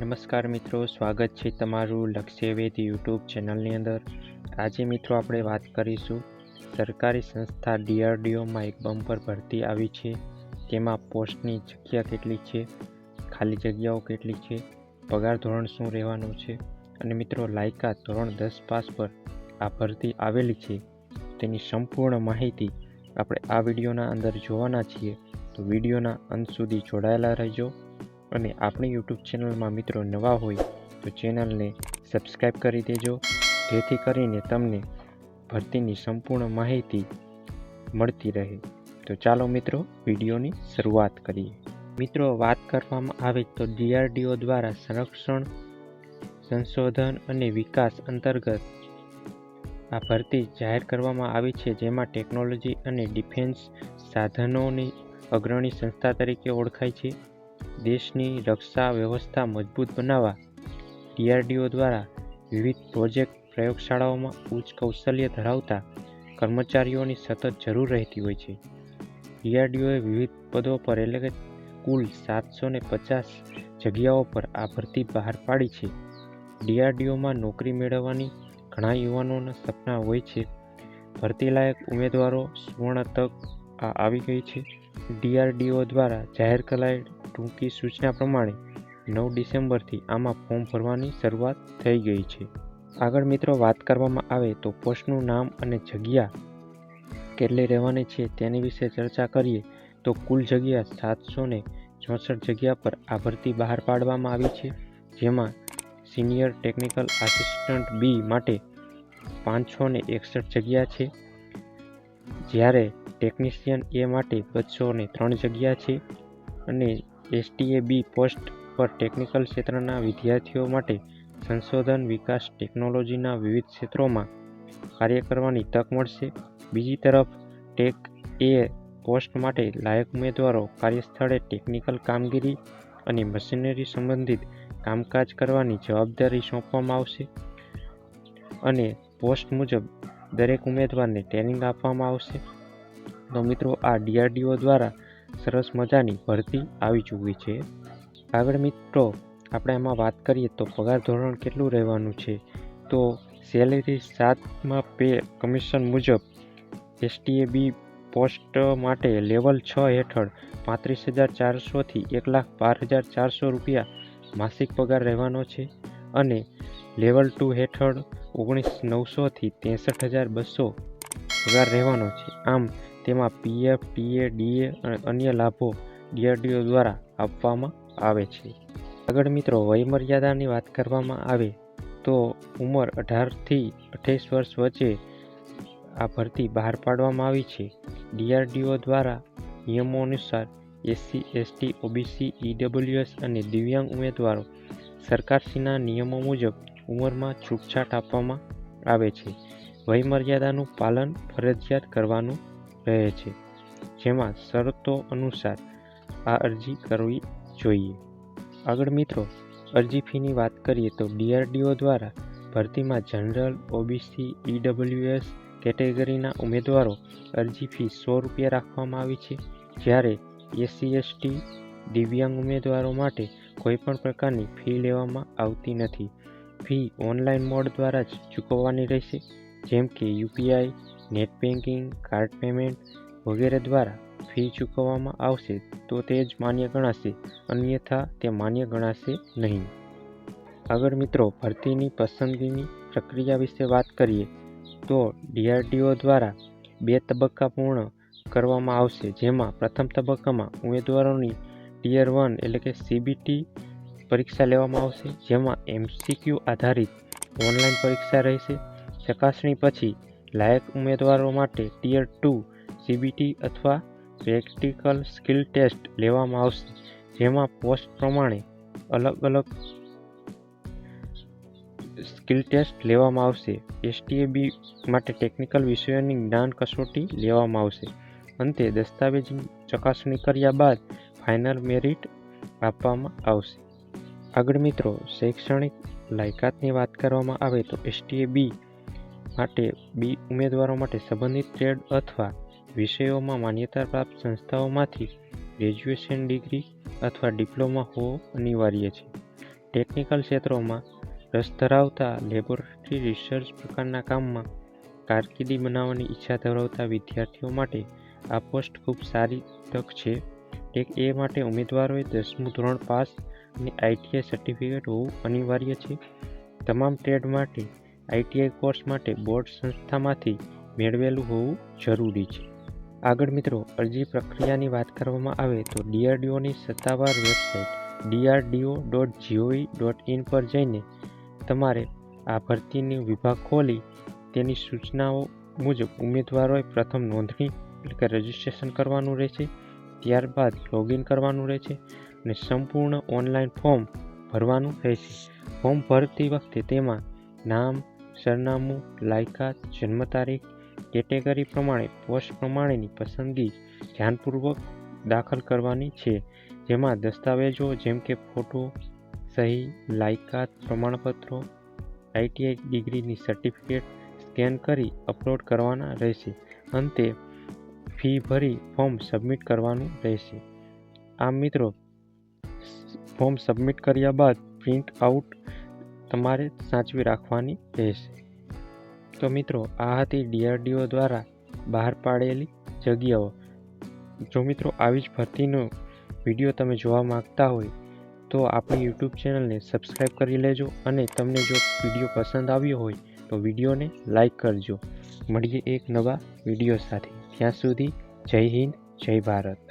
નમસ્કાર મિત્રો, સ્વાગત છે તમારું લક્ષ્યવેધ યુટ્યુબ ચેનલની અંદર। આજે મિત્રો આપણે વાત કરીશું સરકારી સંસ્થા DRDOમાં એક બમ્પર ભરતી આવી છે। તેમાં પોસ્ટની જગ્યા કેટલી છે, ખાલી જગ્યાઓ કેટલી છે, પગાર ધોરણ શું રહેવાનું છે અને મિત્રો લાયકાત ધોરણ 10 પાસ પર આ ભરતી આવેલી છે। તેની સંપૂર્ણ માહિતી આપણે આ વિડીયોના અંદર જોવાના છીએ, તો વિડીયોના અંત સુધી જોડાયેલા રહેજો। અને આપણી યુટ્યુબ ચેનલમાં મિત્રો નવા હોય તો ચેનલને સબસ્ક્રાઈબ કરી દેજો, જેથી કરીને તમને ભરતીની સંપૂર્ણ માહિતી મળતી રહે। તો ચાલો મિત્રો વિડીયોની શરૂઆત કરીએ। મિત્રો વાત કરવામાં આવે તો DRDO દ્વારા સંરક્ષણ સંશોધન અને વિકાસ અંતર્ગત આ ભરતી જાહેર કરવામાં આવી છે, જેમાં ટેકનોલોજી અને ડિફેન્સ સાધનોની અગ્રણી સંસ્થા તરીકે ઓળખાય છે। દેશની રક્ષા વ્યવસ્થા મજબૂત બનાવવા DRDO દ્વારા વિવિધ પ્રોજેક્ટ પ્રયોગશાળાઓમાં ઉચ્ચ કૌશલ્ય ધરાવતા કર્મચારીઓની સતત જરૂર રહેતી હોય છે। DRDOએ વિવિધ પદો પર એટલે કે કુલ 750 જગ્યાઓ પર આ ભરતી બહાર પાડી છે। DRDOમાં નોકરી મેળવવાની ઘણા યુવાનોના સપના હોય છે। ભરતી લાયક ઉમેદવારો સુવર્ણ તક આવી ગઈ છે। DRDO દ્વારા જાહેર કરાયેલ ટૂંકી સૂચના પ્રમાણે 9 ડિસેમ્બરથી આમાં ફોર્મ ભરવાની શરૂઆત થઈ ગઈ છે। આગળ મિત્રો વાત કરવામાં આવે તો પોસ્ટનું નામ અને જગ્યા કેટલી રહેવાની છે તેની વિશે ચર્ચા કરીએ તો કુલ જગ્યા 764 જગ્યા પર આ ભરતી બહાર પાડવામાં આવી છે, જેમાં સિનિયર ટેકનિકલ આસિસ્ટન્ટ B માટે 561 જગ્યા છે, જ્યારે ટેકનિશિયન A માટે 203 જગ્યા છે અને STA B પોસ્ટ પર ટેકનિકલ ક્ષેત્રના વિદ્યાર્થીઓ માટે સંશોધન વિકાસ ટેકનોલોજીના વિવિધ ક્ષેત્રોમાં કાર્ય કરવાની તક મળશે। બીજી તરફ ટેક A પોસ્ટ માટે લાયક ઉમેદવારો કાર્યસ્થળે ટેકનિકલ કામગીરી અને મશીનરી સંબંધિત કામકાજ કરવાની જવાબદારી સોંપવામાં આવશે અને પોસ્ટ મુજબ દરેક ઉમેદવારને ટ્રેનિંગ આપવામાં આવશે। તો મિત્રો આ DRDO દ્વારા સરસ મજાની ભરતી આવી ચૂકી છે। આગળ મિત્રો આપણે એમાં વાત કરીએ તો પગાર ધોરણ કેટલું રહેવાનું છે, તો સેલેરી 7માં પે કમિશન મુજબ STA B પોસ્ટ માટે લેવલ 6 હેઠળ 35,400 થી 1,12,400 રૂપિયા માસિક પગાર રહેવાનો છે અને લેવલ 2 હેઠળ 19,900 થી 63,200 પગાર રહેવાનો છે। આમ તેમાં PF, TA, DA અને અન્ય લાભો DRDO દ્વારા આપવામાં આવે છે। આગળ મિત્રો વયમર્યાદાની વાત કરવામાં આવે તો ઉંમર 18 થી 28 વર્ષ વચ્ચે આ ભરતી બહાર પાડવામાં આવી છે। DRDO દ્વારા નિયમો અનુસાર SC, ST, OBC, EWS અને દિવ્યાંગ ઉમેદવારો સરકારશ્રીના નિયમો મુજબ ઉંમરમાં છૂટછાટ આપવામાં આવે છે। વયમર્યાદાનું પાલન ફરજિયાત કરવાનું રહે છે, જેમાં શરતો અનુસાર આ અરજી કરવી જોઈએ। આગળ મિત્રો અરજી ફીની વાત કરીએ તો DRDO દ્વારા ભરતીમાં જનરલ, OBC, EWS કેટેગરીના ઉમેદવારો અરજી ફી 100 રૂપિયા રાખવામાં આવી છે, જ્યારે SC, ST, દિવ્યાંગ ઉમેદવારો માટે કોઈપણ પ્રકારની ફી લેવામાં આવતી નથી। ફી ઓનલાઈન મોડ દ્વારા જ ચૂકવવાની રહેશે, જેમ કે UPI, net banking, card payment વગેરે દ્વારા ફી ચૂકવવામાં આવશે તો તે જ માન્ય ગણાશે, અન્યથા તે માન્ય ગણાશે નહીં। આગળ મિત્રો ભરતીની પસંદગીની પ્રક્રિયા વિશે વાત કરીએ તો DRDO દ્વારા 2 તબક્કા પૂર્ણ કરવામાં આવશે, જેમાં પ્રથમ તબક્કામાં ઉમેદવારોની ટિયર 1 એટલે કે CBT પરીક્ષા લેવામાં આવશે, જેમાં MCQ આધારિત ઓનલાઈન પરીક્ષા રહેશે। ચકાસણી પછી લાયક ઉમેદવારો માટે ટિયર 2 CBT અથવા પ્રેક્ટિકલ સ્કિલ ટેસ્ટ લેવામાં આવશે, જેમાં પોસ્ટ પ્રમાણે અલગ સ્કિલ ટેસ્ટ લેવામાં આવશે। STA B માટે ટેકનિકલ વિષયોની જ્ઞાન કસોટી લેવામાં આવશે। અંતે દસ્તાવેજની ચકાસણી કર્યા બાદ ફાઇનલ મેરિટ આપવામાં આવશે। આગળ મિત્રો શૈક્ષણિક લાયકાતની વાત કરવામાં આવે તો STA B માટે ઉમેદવારો માટે સંબંધિત ટ્રેડ અથવા વિષયોમાં માન્યતા પ્રાપ્ત સંસ્થાઓમાંથી ગ્રેજ્યુએશન ડિગ્રી અથવા ડિપ્લોમા હોવો અનિવાર્ય છે। ટેકનિકલ ક્ષેત્રોમાં રસ ધરાવતા લેબોરેટરી રિસર્ચ પ્રકારના કામમાં કારકિર્દી બનાવવાની ઈચ્છા ધરાવતા વિદ્યાર્થીઓ માટે આ પોસ્ટ ખૂબ સારી તક છે. ટેક એ માટે ઉમેદવારોએ 10મું ધોરણ પાસ અને ITI સર્ટિફિકેટ હોવું અનિવાર્ય છે. તમામ ટ્રેડ માટે ITI કોર્સ માટે બોર્ડ સંસ્થામાંથી મેળવેલું હોવું જરૂરી છે. આગળ મિત્રો, અરજી પ્રક્રિયાની વાત કરવામાં આવે તો DRDOની સત્તાવાર વેબસાઇટ drdo.gov.in પર જઈને તમારે આ ભરતીનો વિભાગ ખોલી તેની સૂચનાઓ મુજબ ઉમેદવારોએ પ્રથમ નોંધણી એટલે કે રજિસ્ટ્રેશન કરવાનું રહેશે. ત્યારબાદ લોગિન કરવાનું રહેશે અને સંપૂર્ણ ઓનલાઈન ફોર્મ ભરવાનું રહેશે. ફોર્મ ભરતી વખતે તેમાં નામ, સરનામું, લાયકાત, જન્મ તારીખ, કેટેગરી પ્રમાણે પોસ્ટ પ્રમાણેની પસંદગી ધ્યાનપૂર્વક દાખલ કરવાની છે. જેમાં દસ્તાવેજો જેમ કે ફોટો, સહી, લાયકાત પ્રમાણપત્રો, ITI ડિગ્રીની સર્ટિફિકેટ સ્કેન કરી અપલોડ કરવાના રહેશે. અંતે ફી ભરી ફોર્મ સબમિટ કરવાનું રહેશે. આમ મિત્રો, ફોર્મ સબમિટ કર્યા બાદ પ્રિન્ટ આઉટ તમારે સાચવી રાખવાની રહેશે. તો મિત્રો, આ હતી DRDO દ્વારા બહાર પાડેલી જગ્યાઓ. જો મિત્રો આવી જ ભરતીનો વિડીયો તમે જોવા માંગતા હોય તો આપણી YouTube ચેનલને સબસ્ક્રાઈબ કરી લેજો અને તમને જો વિડીયો પસંદ આવ્યો હોય તો વિડીયોને લાઈક કરજો. મળીએ એક નવા વિડીયો સાથે. ત્યાં સુધી જય હિન્દ, જય ભારત.